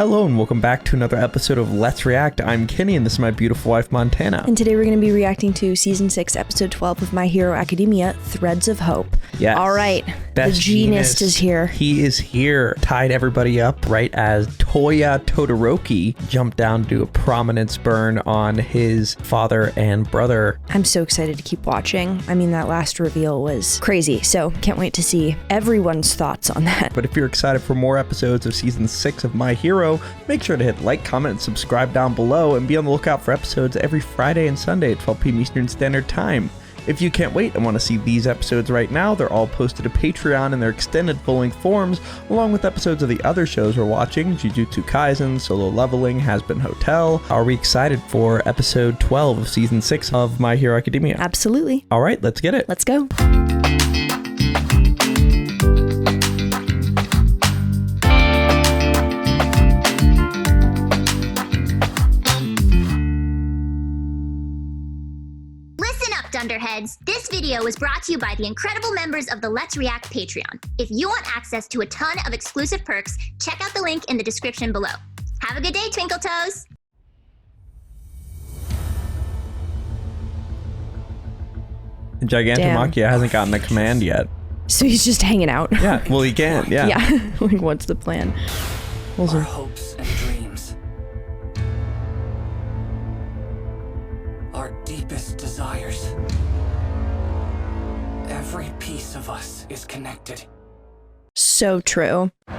Hello and welcome back to another episode of Let's React. I'm Kenny and this is my beautiful wife Montana. And today we're going to be reacting to Season 6, Episode 12 of My Hero Academia, Threads of Hope. Yes. All right, the Jeanist is here. He is here. Tied everybody up right as Todoroki jumped down to do a prominence burn on his father and brother. I'm so excited to keep watching. I mean, that last reveal was crazy, so can't wait to see everyone's thoughts on that. But if you're excited for more episodes of Season 6 of My Hero, make sure to hit like, comment, and subscribe down below, and be on the lookout for episodes every Friday and Sunday at 12 p.m. Eastern Standard Time. If you can't wait and want to see these episodes right now, they're all posted to Patreon in their extended full-length forms, along with episodes of the other shows we're watching, Jujutsu Kaisen, Solo Leveling, Hazbin Hotel. Are we excited for episode 12 of Season 6 of My Hero Academia? Absolutely. All right, let's get it. Let's go. Dunderheads, this video was brought to you by the incredible members of the Let's React Patreon. If you want access to a ton of exclusive perks, check out the link in the description below. Have a good day, Twinkle Toes! Gigantomachia hasn't gotten the command yet. So he's just hanging out. Yeah, well he can, yeah. Yeah, like what's the plan? Our hopes and dreams. Our deepest desires. Every piece of us is connected. So true. But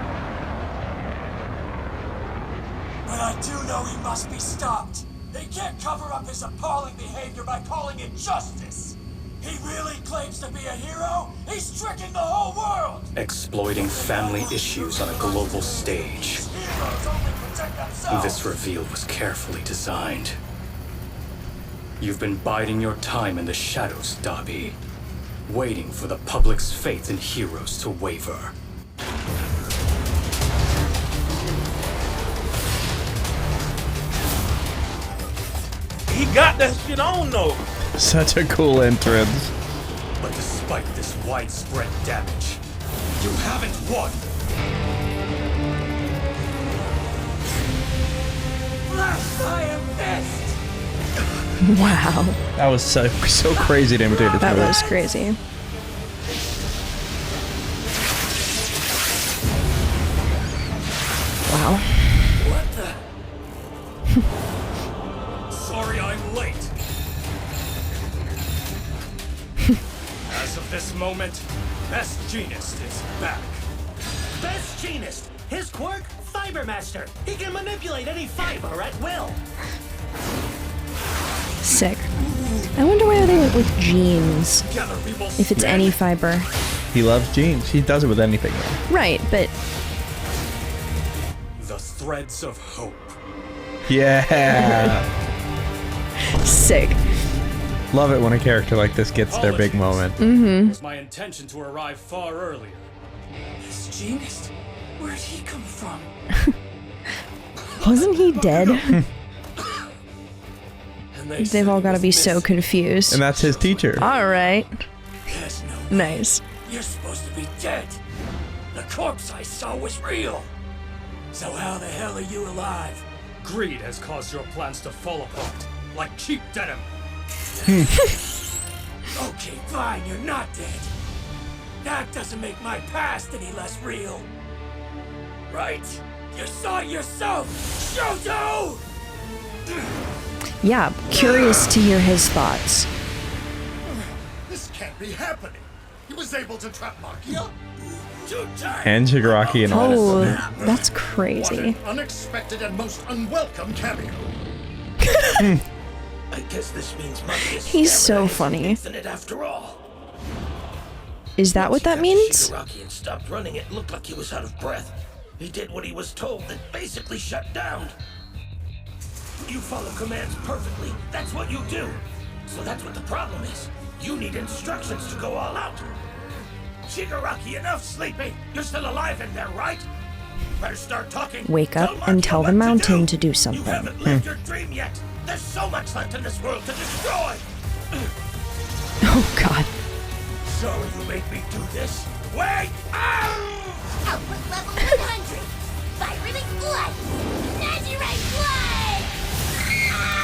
I do know he must be stopped. They can't cover up his appalling behavior by calling it justice. He really claims to be a hero? He's tricking the whole world! Exploiting family issues on a global stage. Heroes only protect themselves. This reveal was carefully designed. You've been biding your time in the shadows, Dabi. Waiting for the public's faith in heroes to waver. He got that shit on though. Such a cool entrance. But despite this widespread damage, you haven't won. Flash Iron Fist! Wow. That was so crazy to imitate it. That was crazy. Wow. What the? Sorry I'm late. As of this moment, Best Jeanist is back. Best Jeanist! His quirk? Fiber Master! He can manipulate any fiber at will! Sick. I wonder why they went with jeans. Together we will If it's any fiber. He loves jeans. He does it with anything though. Right, but the threads of hope. Yeah. sick. Love it when a character like this gets their big moment. It was my intention to arrive far earlier. This Jeanist? Where'd he come from? Wasn't he dead? And they They've all got to be so confused. And that's his teacher. All right. There's no way. Nice. You're supposed to be dead. The corpse I saw was real. So how the hell are you alive? Greed has caused your plans to fall apart, like cheap denim. Okay, fine, you're not dead. That doesn't make my past any less real. Right? You saw it yourself, Shoto! Yeah, curious to hear his thoughts. This can't be happening. He was able to trap Makia? And Shigaraki and all. Oh, that's What crazy. an unexpected and most unwelcome cameo. I guess this means Makia's He's so stamina isn't funny. infinite after all. Is that what that means? Shigaraki and stopped running, it looked like he was out of breath. He did what he was told, then basically shut down. You follow commands perfectly, that's what you do. So that's what the problem is. You need instructions to go all out. Shigaraki, enough sleeping! You're still alive in there, right? Better start talking. Wake up Makia and tell the what mountain to do You something. haven't lived your dream yet. There's so much left in this world to destroy. Oh god. Sorry you made me do this. Wait! Ah! Output level 100. by release blood! Nazirite blood!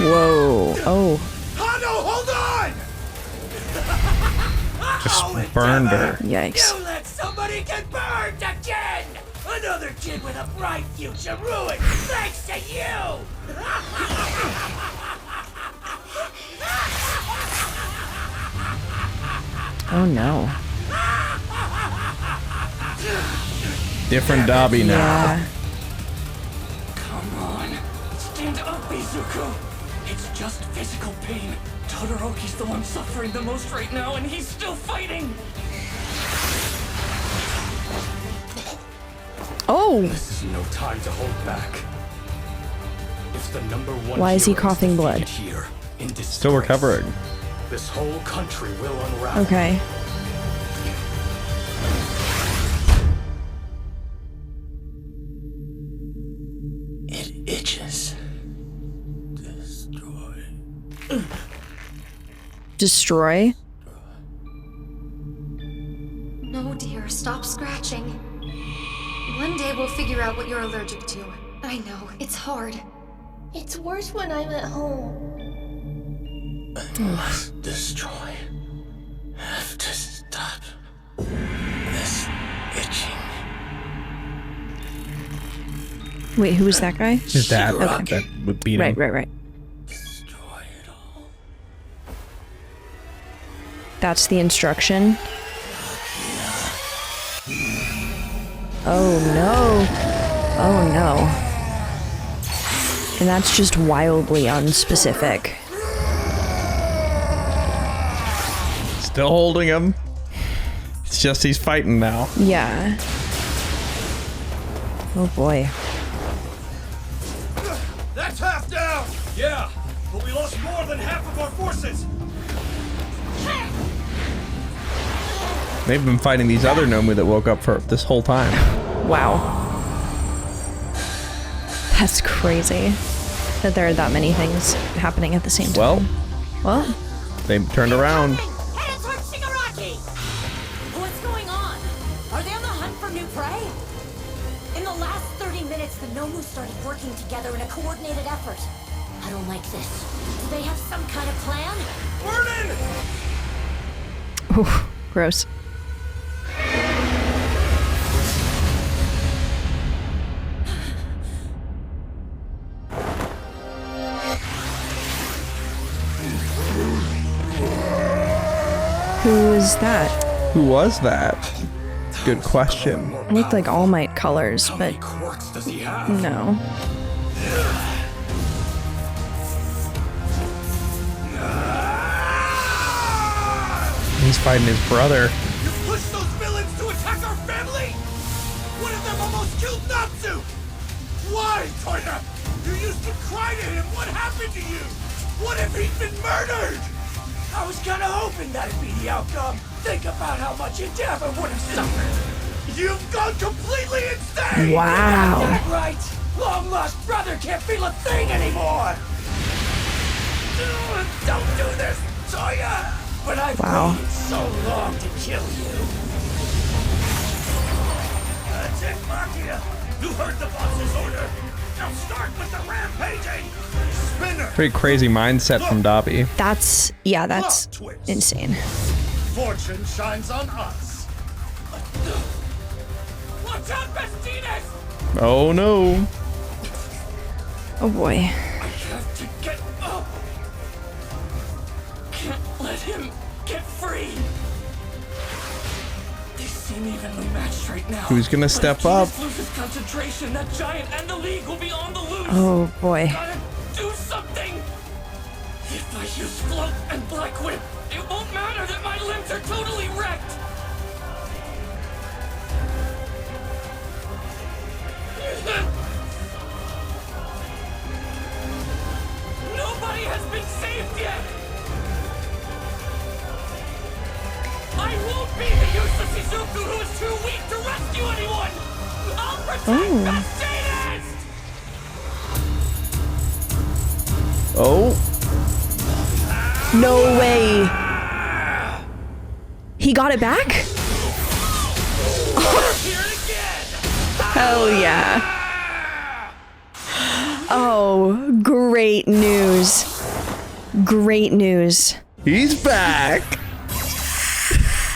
Whoa. Oh. Hano, hold on! Just burned her. Yikes. You let somebody get burned again! Another kid with a bright future ruined thanks to you! Oh no. Different Dabi now. Yeah. Come on. Stand up, Izuku. It's just physical pain. Todoroki's the one suffering the most right now, and he's still fighting. Oh. This is no time to hold back. If the #1 Why is he hero coughing blood? defeated here, in Still disgrace, recovering. This whole country will unravel. Okay. It itches. Destroy? No, dear, stop scratching. One day we'll figure out what you're allergic to. I know, it's hard. It's worse when I'm at home. I must destroy. Have to stop this itching. Wait, who was that guy? His dad Shigaraki. that would beat him. Right. Destroy it all. That's the instruction. Oh no. Oh no. And that's just wildly unspecific. Still holding him. It's just he's fighting now. Yeah. Oh boy. That's half down! Yeah, but we lost more than half of our forces! They've been fighting these other Nomu that woke up for this whole time. Wow. That's crazy that there are that many things happening at the same time. Well, They turned around. Headed towards Shigaraki! What's going on? Are they on the hunt for new prey? In the last 30 minutes, the Nomu started working together in a coordinated effort. I don't like this. Do they have some kind of plan? Burn in! oof, gross. Who is that? Who was that? Good question. It looked like All Might colors, How but many quirks does he have? no. He's fighting his brother. You pushed those villains to attack our family? One of them almost killed Natsu! Why, Toya? You used to cry to him. What happened to you? What if he'd been murdered? I was kinda hoping that'd be the outcome. Think about how much your dad would have suffered. You've gone completely insane! Wow. That right? Long lost brother can't feel a thing anymore. Don't do this, Toya. But I've Wow. waited so long to kill you. Tik Machina, you heard the boss's order. Now start with the rampaging. Spinner! Pretty crazy mindset from Dabi. That's Plot twist. insane. Fortune shines on us. Watch out, Bestinas! Oh no. Oh boy. I have to get up. Can't let him get free. They seem evenly matched right now. Who's gonna But step if up? Jeanist loses concentration, that giant and the league will be on the loose. Oh boy. Gotta do something. If I use float and black whip, it won't matter that my limbs are totally wrecked. Nobody has been saved yet. I won't be the useless Izuku who is too weak to rescue anyone. I'll protect Bestinas! Oh. No way. He got it back? Here again. Hell yeah. Oh, great news. Great news. He's back.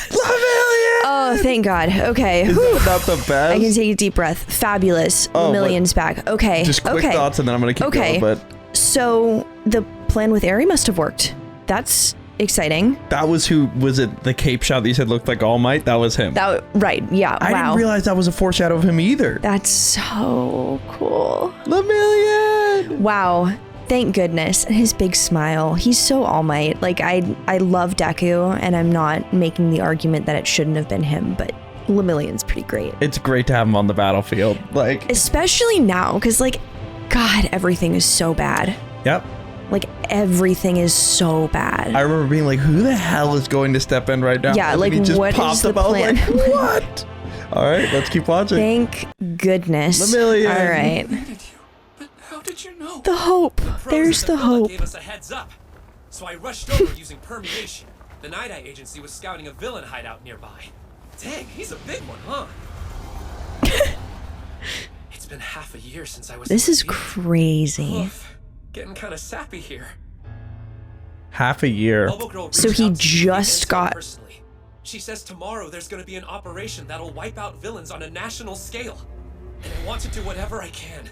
Lemillion! Oh, thank God. Okay. Is that not the best? I can take a deep breath. Fabulous. Lemillion's back. Okay. Just quick thoughts and then I'm going to keep going. But so the plan with Eri must have worked. That's exciting. That was who, was it the cape shot that you said looked like All Might? That was him. Right. Yeah. I didn't realize that was a foreshadow of him either. That's so cool. Lemillion! Wow. Thank goodness. And his big smile. He's so All Might. Like, I love Deku, and I'm not making the argument that it shouldn't have been him, but Lemillion's pretty great. It's great to have him on the battlefield. Like, especially now, because, like, God, everything is so bad. Yep. Like, everything is so bad. I remember being like, who the hell is going to step in right now? Yeah, and like, he just what popped is the up. plan? I was like, what? All right, let's keep watching. Thank goodness. Lemillion. All right. But how did you know? The hope. There's the hope. Gave us a heads up, so I rushed over using permeation. The Night Eye Agency was scouting a villain hideout nearby. Dang, he's a big one, huh? It's been half a year since I was. This is crazy. Oof. Getting kind of sappy here. Half a year. So he just got. Personally. She says tomorrow there's going to be an operation that'll wipe out villains on a national scale. And I want to do whatever I can.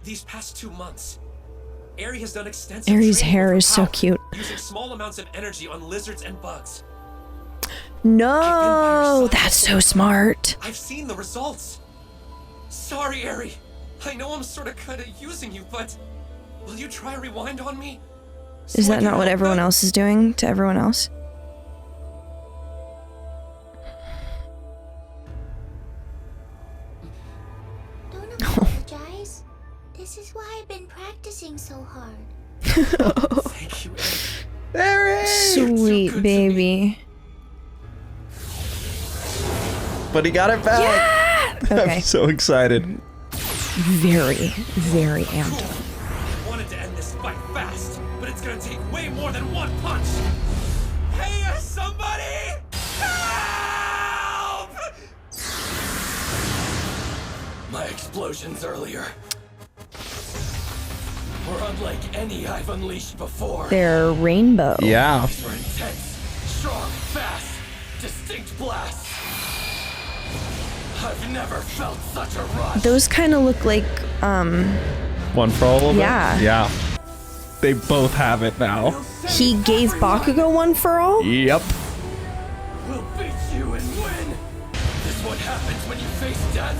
These past 2 months, Eri has done extensive Eri's training hair with her is so power, cute. using small amounts of energy on lizards and bugs. No, that's so smart. I've seen the results. Sorry, Eri. I know I'm sort of kind of using you, but will you try rewind on me? Is that not what everyone else is doing to everyone else? Don't apologize. This is why I've been practicing so hard. Thank you, Eri! Sweet baby. But he got it back. Yeah! Okay. I'm so excited. Very, very amped. I wanted to end this fight fast, but it's gonna take way more than one punch. Hey, somebody! Help! My explosions earlier were unlike any I've unleashed before. They're rainbow. Yeah. These were intense, strong, fast, distinct blasts. I've never felt such a rush. Those kind of look like, One for all of yeah. it? Yeah. They both have it now. He gave Bakugo one for all? Yep. We'll beat you and win. This is what happens when you face death.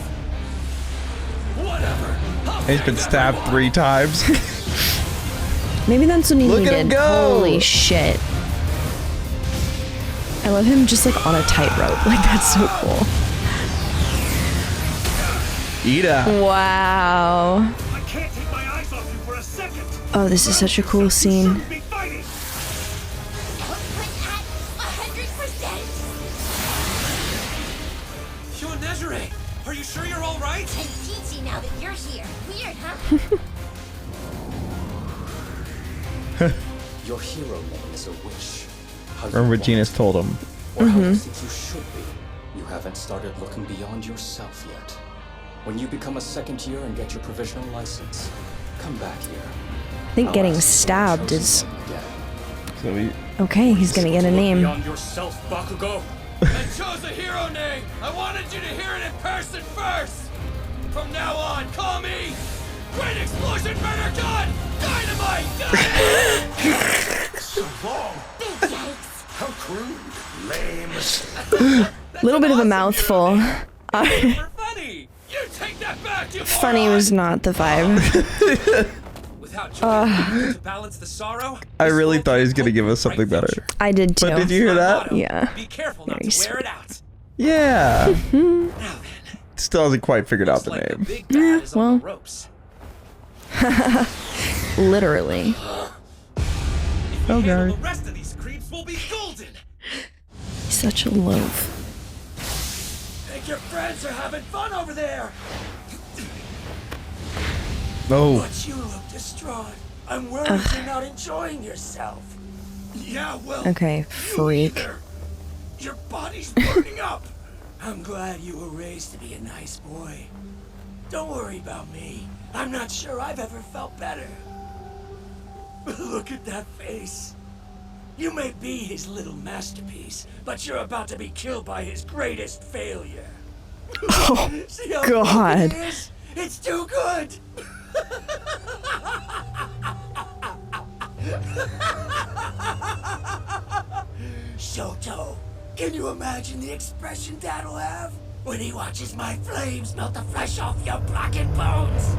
Whatever. He's been stabbed 3 times. Maybe that's what he Look at him needed. go. Holy shit. I love him just like on a tightrope. Like, that's so cool. Ida. Wow. I can't take my eyes off you for a second. Oh, this is such a cool scene. Be fighting. Output at 100%. You and Nezure, are you sure you're all right? And teachy now that you're here. Weird, huh? Your hero name is a wish. How you Remember want Jeanist it, told him. or how you think you should be. You haven't started looking beyond yourself yet. When you become a second year and get your provisional license, come back here. I think I'll getting ask you for stabbed your is... chosen name again. So he... Okay, he's gonna get a name. Beyond yourself, Bakugo. I chose a hero name. I wanted you to hear it in person first. From now on, call me Great Explosion Murder Gun Dynamite. So long. Big yikes. How crude. Lame. Little bit of a mouthful. Funny. You take that back, you Funny moron. was not the vibe. Without joy to balance the sorrow. I really thought he was going to give us something better. I did too. But did you hear that? Yeah. Be careful not Very to wear sweet. it out. Yeah. Now then. Still hasn't quite figured out the Looks like name. big bad is on well. the ropes. Literally. If we Okay. handle the rest of these creeps, we'll be golden. He's such a loaf. Think your friends are having fun over there. Oh. But you look distraught. I'm worried you're not enjoying yourself. Yeah, well. Okay, freak. Either. Your body's burning up. I'm glad you were raised to be a nice boy. Don't worry about me. I'm not sure I've ever felt better. Look at that face. You may be his little masterpiece, but you're about to be killed by his greatest failure. Oh, See how God. good it is? It's too good. Shoto, can you imagine the expression Dad'll have when he watches my flames melt the flesh off your blackened bones?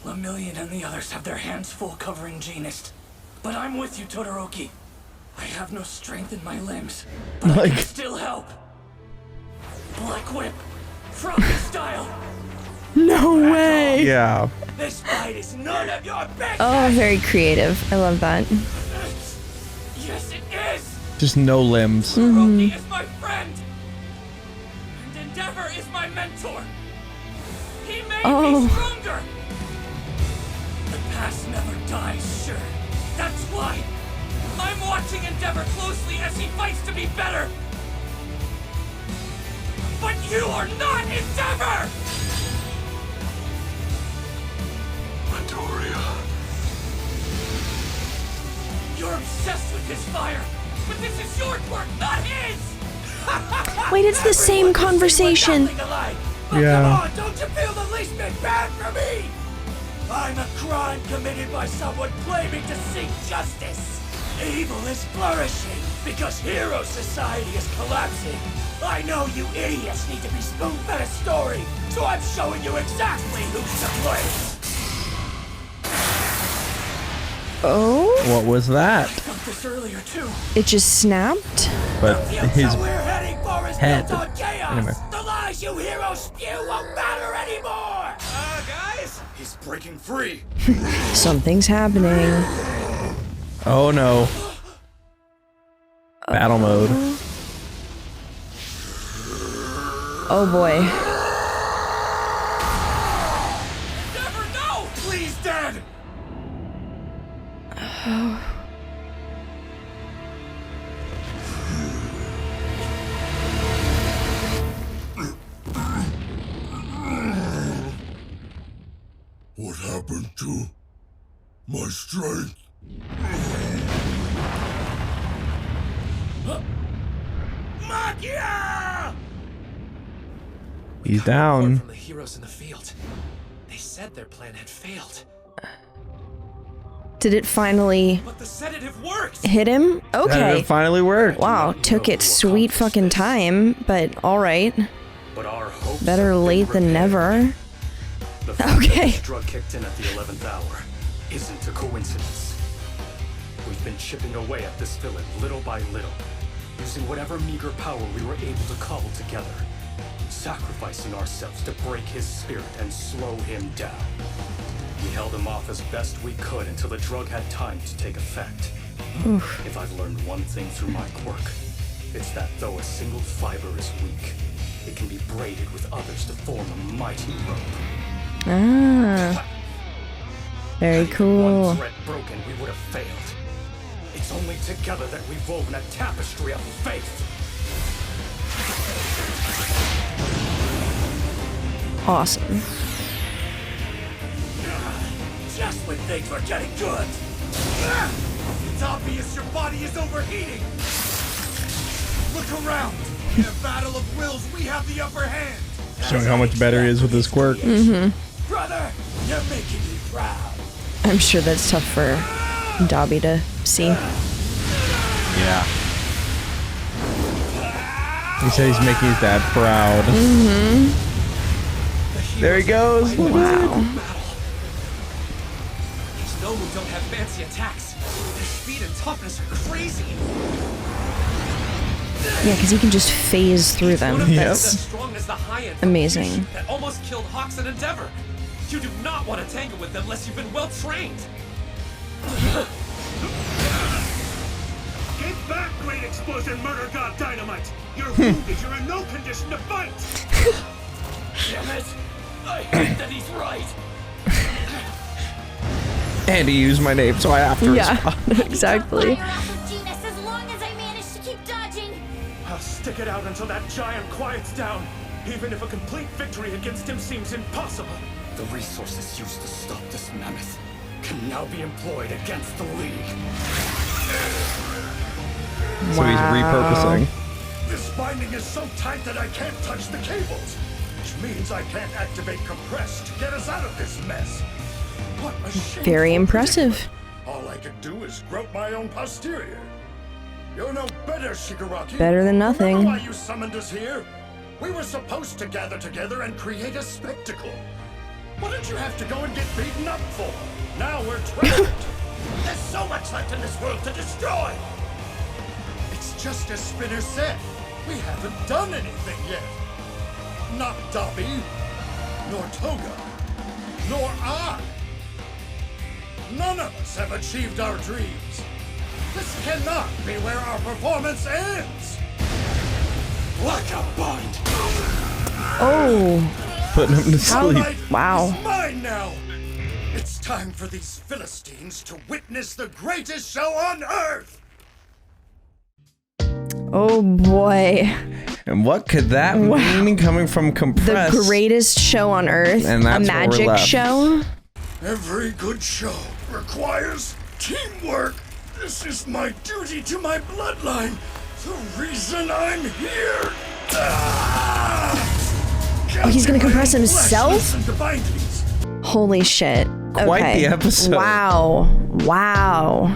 Lemillion and the others have their hands full covering Jeanist. But I'm with you, Todoroki. I have no strength in my limbs, but I can still help. Black Whip, Froggy style. No way. Yeah. This fight is none of your business. Oh, very creative. I love that. Yes, it is. Just no limbs. Todoroki is my friend, and Endeavor is my mentor. He made me stronger. The past never dies, sure. That's why I'm watching Endeavor closely as he fights to be better. But you are not Endeavor! Midoriya. You're obsessed with his fire, but this is your quirk, not his! Wait, it's the same conversation. Yeah. Yeah. Come on, don't you feel the least bit bad for me? I'm a crime committed by someone claiming to seek justice. Evil is flourishing because hero society is collapsing. I know you idiots need to be spoon-fed a story, so I'm showing you exactly who's to blame. Oh? What was that? I felt this earlier too. It just snapped? But his We're heading for is head. built on chaos. Anyway. The lies you heroes spew won't matter anymore. Guys, he's breaking free. Something's happening. Oh no. Battle mode. Oh boy. Never know. Please, Dad. What happened to my strength? Magia! He's down. From the heroes in the field. They said their plan had failed. Did it finally But the sedative worked! hit him? That Okay. it finally worked. Wow, took its sweet fucking time, but alright. But our hopes Better have been late than repaired. never. The fact Okay. that this drug kicked in at the 11th hour isn't a coincidence. We've been chipping away at this villain little by little, using whatever meager power we were able to cobble together, sacrificing ourselves to break his spirit and slow him down. We held him off as best we could until the drug had time to take effect. If I've learned one thing through my quirk, it's that though a single fiber is weak, it can be braided with others to form a mighty rope. Ah. Very cool. One thread broken, we would have failed. It's only together that we've woven a tapestry of faith. Awesome. Just when things were getting good. It's obvious your body is overheating. Look around. In a battle of wills, we have the upper hand. Showing how much better he is with his quirk. Brother, you're making me proud. I'm sure that's tough for Dabi to see. Yeah. He said he's making his dad proud. There he goes. Wow. These Nomu don't have fancy attacks. Their speed and toughness are crazy. Yeah, because he can just phase through them. One of them is That's as strong as the high-end from amazing. Kyushu that almost killed Hawks and Endeavor. You do not want to tangle with them unless you've been well trained. Get back, great explosion murder god dynamite! You're wounded, you're in no condition to fight! Damn it! I hate that he's right. And he used my name, so I have to respond. Yeah, exactly. Fire off with Jeanist as long as I manage to keep dodging. I'll stay stick it out until that giant quiets down, even if a complete victory against him seems impossible. The resources used to stop this mammoth can now be employed against the League. So he's repurposing. This binding is so tight that I can't touch the cables, which means I can't activate compress to get us out of this mess. What a shame. Very impressive. All I could do is grope my own posterior. You're no better, Shigaraki. Better than nothing. Remember why you summoned us here? We were supposed to gather together and create a spectacle. What did you have to go and get beaten up for? Now we're trapped. There's so much left in this world to destroy! It's just as Spinner said. We haven't done anything yet. Not Dabi, nor Toga, nor I. None of us have achieved our dreams. This cannot be where our performance ends. Like a bind. Oh. Putting him to sleep. Wow. It's mine now. It's time for these Philistines to witness the greatest show on Earth. Oh boy. And what could that mean coming from Compress? The greatest show on Earth. And that's a magic show. Every good show requires teamwork. This is my duty to my bloodline. The reason I'm here. Oh, he's gonna compress himself? Holy shit. Quite okay. the episode. Wow. Wow.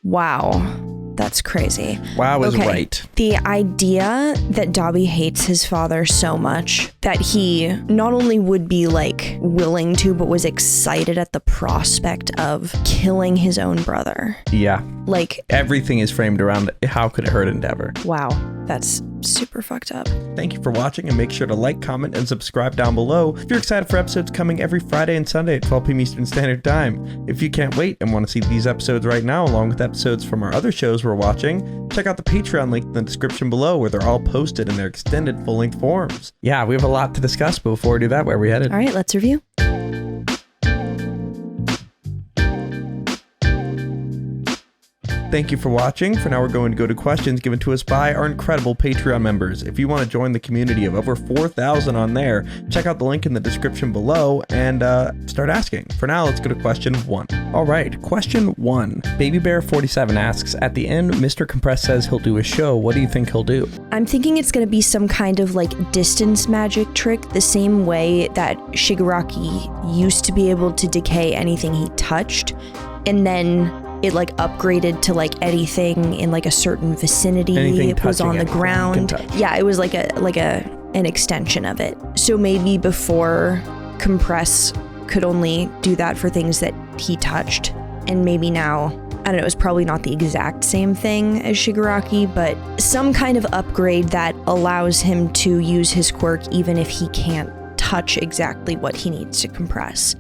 Wow. That's crazy. Wow is right. The idea that Dabi hates his father so much that he not only would be like willing to, but was excited at the prospect of killing his own brother. Yeah. Like everything is framed around how could it hurt Endeavor. Wow. That's super fucked up. Thank you for watching, and make sure to like, comment, and subscribe down below if you're excited for episodes coming every Friday and Sunday at 12 p.m. Eastern Standard Time. If you can't wait and want to see these episodes right now, along with episodes from our other shows we're watching, check out the Patreon link in the description below where they're all posted in their extended full-length forms. Yeah, we have a lot to discuss, but before we do that, where are we headed? All right, let's review. Thank you for watching. For now, we're going to go to questions given to us by our incredible Patreon members. If you want to join the community of over 4,000 on there, check out the link in the description below and start asking. For now, let's go to question 1. All right, question 1. BabyBear47 asks, at the end, Mr. Compress says he'll do a show. What do you think he'll do? I'm thinking it's going to be some kind of like distance magic trick, the same way that Shigaraki used to be able to decay anything he touched, and then it like upgraded to like anything in like a certain vicinity. It was on the ground. Yeah, it was like an extension of it. So maybe before Compress could only do that for things that he touched, and maybe now, I don't know, it's probably not the exact same thing as Shigaraki, but some kind of upgrade that allows him to use his quirk even if he can't touch exactly what he needs to compress.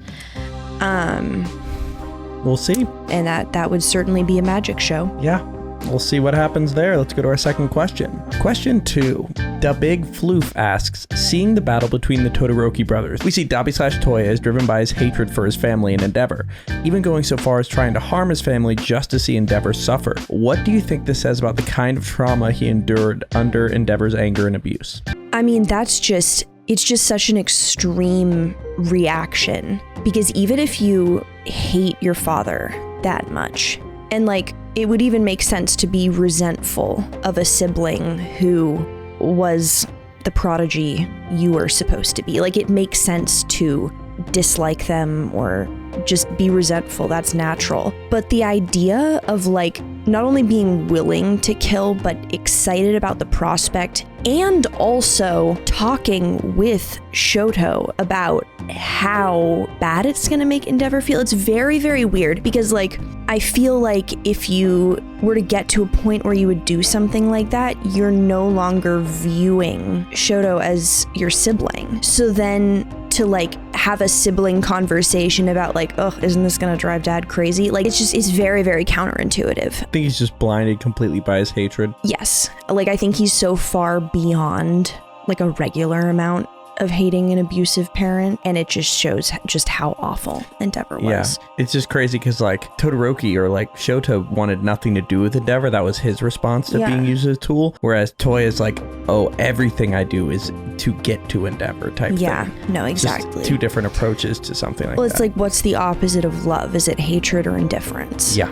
We'll see. And that would certainly be a magic show. Yeah, we'll see what happens there. Let's go to our second question. Question 2. Da Big Floof asks, seeing the battle between the Todoroki brothers, we see Dabi/Toya is driven by his hatred for his family and Endeavor, even going so far as trying to harm his family just to see Endeavor suffer. What do you think this says about the kind of trauma he endured under Endeavor's anger and abuse? I mean, it's just such an extreme reaction, because even if you hate your father that much, and like it would even make sense to be resentful of a sibling who was the prodigy you were supposed to be, like it makes sense to dislike them or just be resentful. That's natural. But the idea of like not only being willing to kill, but excited about the prospect, and also talking with Shoto about how bad it's gonna make Endeavor feel. It's very, very weird, because like I feel like if you were to get to a point where you would do something like that, you're no longer viewing Shoto as your sibling. So then to like have a sibling conversation about like, oh, isn't this gonna drive dad crazy? Like it's very, very counterintuitive. I think he's just blinded completely by his hatred. Yes. Like I think he's so far beyond like a regular amount of hating an abusive parent, and it just shows just how awful Endeavor was. Yeah, it's just crazy because like Todoroki or like Shota wanted nothing to do with Endeavor. That was his response to being used as a tool. Whereas Toya's like, oh, everything I do is to get to Endeavor type thing. No, exactly. Just two different approaches to something like that. Well, it's like, what's the opposite of love? Is it hatred or indifference? Yeah.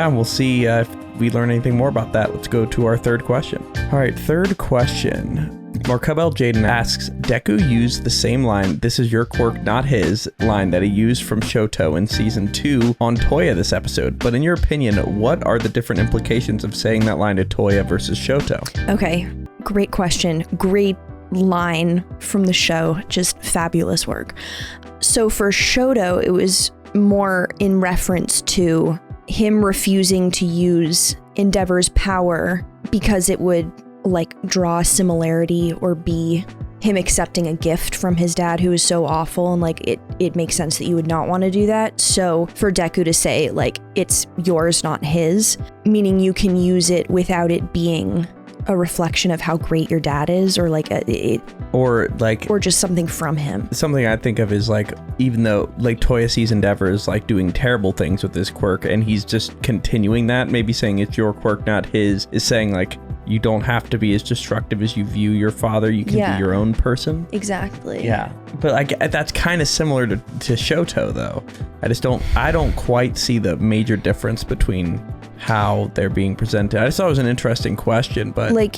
We'll see if we learn anything more about that. Let's go to our third question. All right, third question. Markabel Jaden asks, Deku used the same line, "This is your quirk, not his," line that he used from Shoto in season 2 on Toya this episode. But in your opinion, what are the different implications of saying that line to Toya versus Shoto? Okay, great question. Great line from the show. Just fabulous work. So for Shoto, it was more in reference to him refusing to use Endeavor's power because it would like draw a similarity or be him accepting a gift from his dad who is so awful, and like it makes sense that you would not want to do that. So for Deku to say like it's yours not his, meaning you can use it without it being a reflection of how great your dad is, or like or just something from him. Something I think of is like, even though like Toya sees Endeavor is like doing terrible things with his quirk and he's just continuing that, maybe saying it's your quirk not his is saying like, you don't have to be as destructive as you view your father. You can be your own person. Exactly. Yeah. But that's kind of similar to Shoto though. I don't quite see the major difference between how they're being presented. I just thought it was an interesting question, but like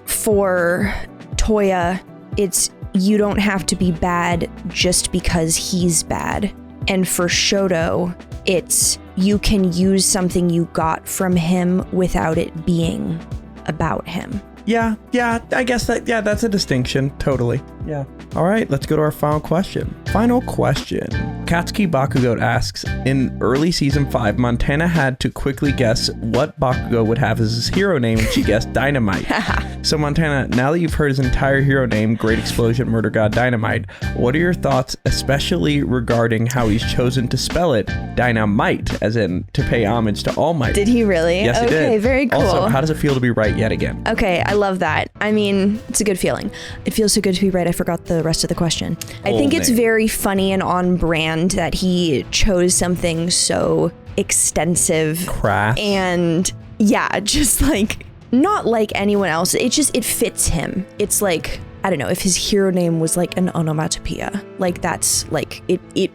for Toya, it's you don't have to be bad just because he's bad. And for Shoto, it's you can use something you got from him without it being about him. Yeah, I guess that's a distinction. Totally. Yeah. All right, let's go to our final question. Katsuki Bakugo asks, in early season 5, Montana had to quickly guess what Bakugo would have as his hero name, and she guessed Dynamite. So Montana, now that you've heard his entire hero name, Great Explosion, Murder God, Dynamite, what are your thoughts, especially regarding how he's chosen to spell it Dynamite, as in to pay homage to All Might? Did he really? Yes, he did. Okay, very cool. Also, how does it feel to be right yet again? Okay, I love that. I mean, it's a good feeling. It feels so good to be right. I forgot the rest of the question. I think it's very funny and on brand that he chose something so extensive. Crass. And yeah, just like not like anyone else. It fits him. It's like, I don't know, if his hero name was like an onomatopoeia, like that's like it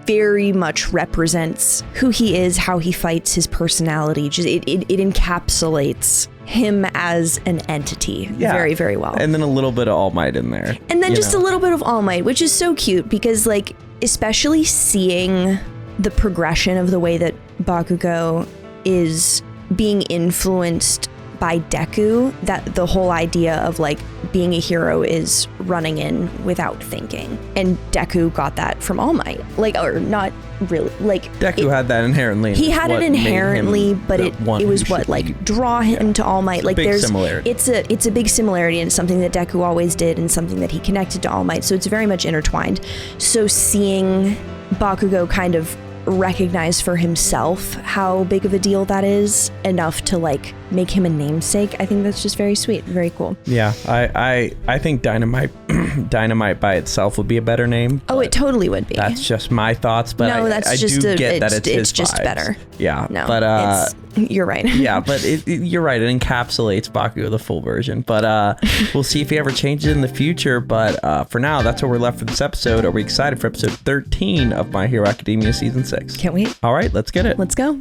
very much represents who he is, how he fights, his personality. Just it encapsulates him as an entity very, very well. And then a little bit of All Might in there. And then just a little bit of All Might, which is so cute because like, especially seeing the progression of the way that Bakugo is being influenced by Deku, that the whole idea of like being a hero is running in without thinking. And Deku got that from All Might. Like, or not really, like Deku had that inherently. He had it inherently, but it was what like draw him to All Might. Like there's similarity. It's a big similarity, and something that Deku always did and something that he connected to All Might. So it's very much intertwined. So seeing Bakugo kind of recognize for himself how big of a deal that is, enough to like make him a namesake, I think that's just very sweet, very cool. Yeah, I think Dynamite by itself would be a better name. Oh, it totally would be. That's just my thoughts, but no, I do get that it's his just vibes. Better. Yeah, no, but you're right. Yeah, but you're right. It encapsulates Bakugo, the full version. But we'll see if he ever changes in the future. But for now, that's where we're left for this episode. Are we excited for episode 13 of My Hero Academia Season 6? Can't wait. All right, let's get it. Let's go.